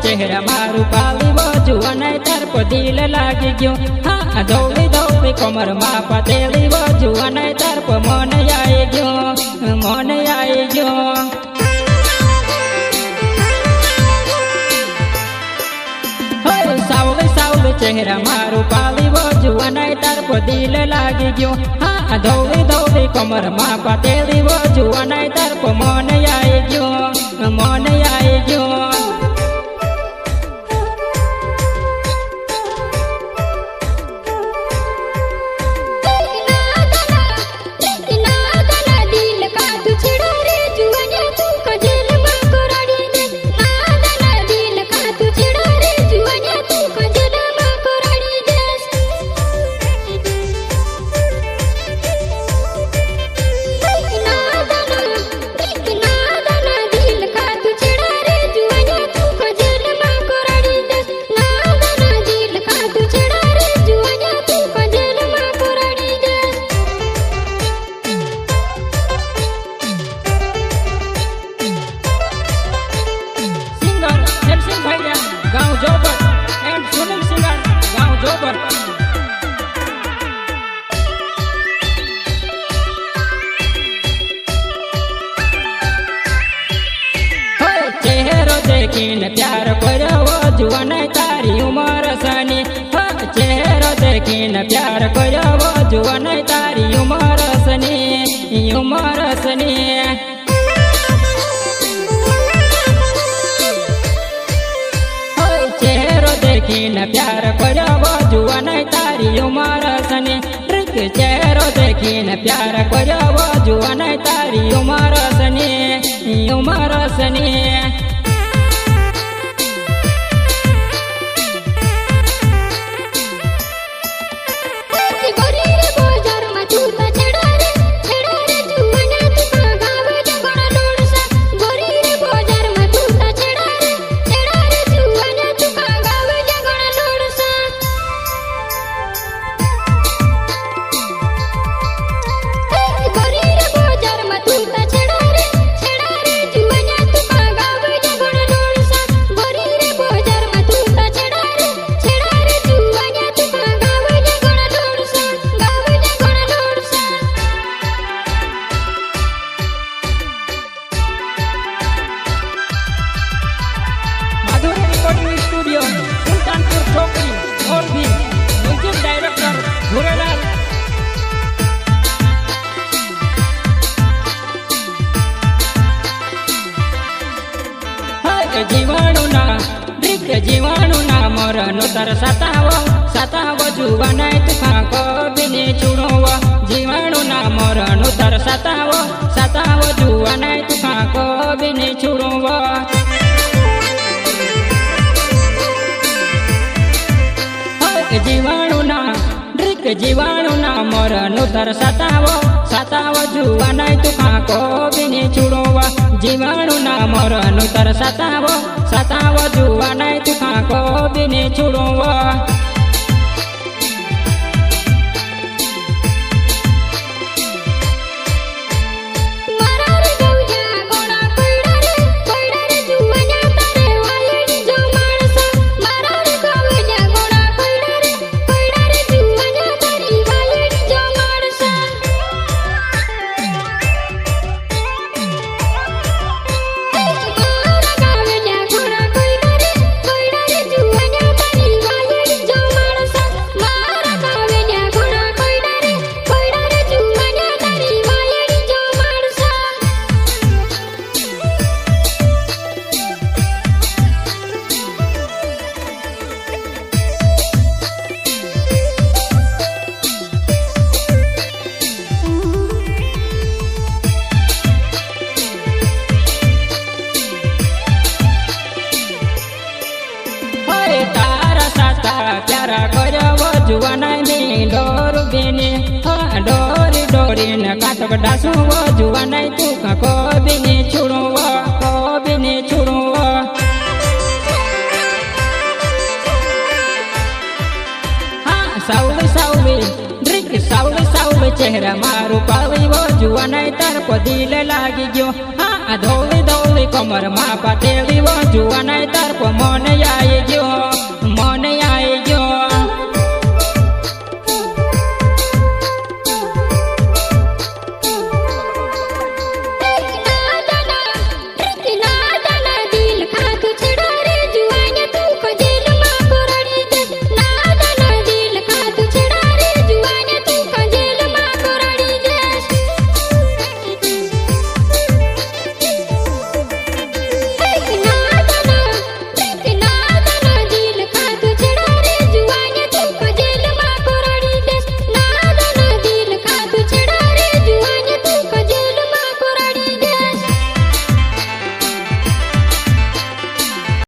चेहरा मारू पाली बाजू अने तार पर दिल लागी गयो। हाँ दौड़ी दौड़ी कमर मा पतेली बाजू अने तार पर मन आई गयो, मन आई गयो। सावली सावली चेहरा मारू पाली बाजू अने तार पर दिल लागी गयो। हाँ दौड़ी दौड़ी कमर मा पतेली बाजू अने तार पर मन आई गयो, मन आई गयो। गाँव जोबर एंड सुनील सिंगर गाँव जोबर। चेहरो देखीन प्यार करो जुआन तारी उमर सनी। चेहरो देखीन प्यार करो जुआन तारी उमर सनी, उमर सनी। देखीन प्यार करो जुआन तारी उमर सनी। चेहरो देखीन प्यार करो जुआन तारी उमर सनी, उमर सनी। स्टूडियो सुल्तानपुर चौकड़ी और भी म्यूजिक डायरेक्टर भूरेलाल। जीवाणु ना दृक जीवाणु ना मरण तर सताव सताव जुआन तुखा कबिने चुड़व। जीवाणु ना मरण तर सताव सताव जुआन तुखा कबिने चुड़व। जीवाणु ना दृक जीवाणु ना मरण तर सताव सताव जुआन तुखा कबिने चुड़व। जीवाणु ना मरण तर सताव सताव जुआन तुखा कबिने चुड़व। प्यारा करो जुआन में डोर बेने। डोरी डोरी न काटक डासू जुआन तुका कबिने छुड़ो, कबिने छुड़ो। हाँ सावली सावली दृक सावली सावली चेहरा मारू पाली वो જુવાનાય તરફ દિલ લાગી ગયો હા ધોળી ધોળી કમરમાં પાતેલી જુવાનાય તરફ મન આવી ગયો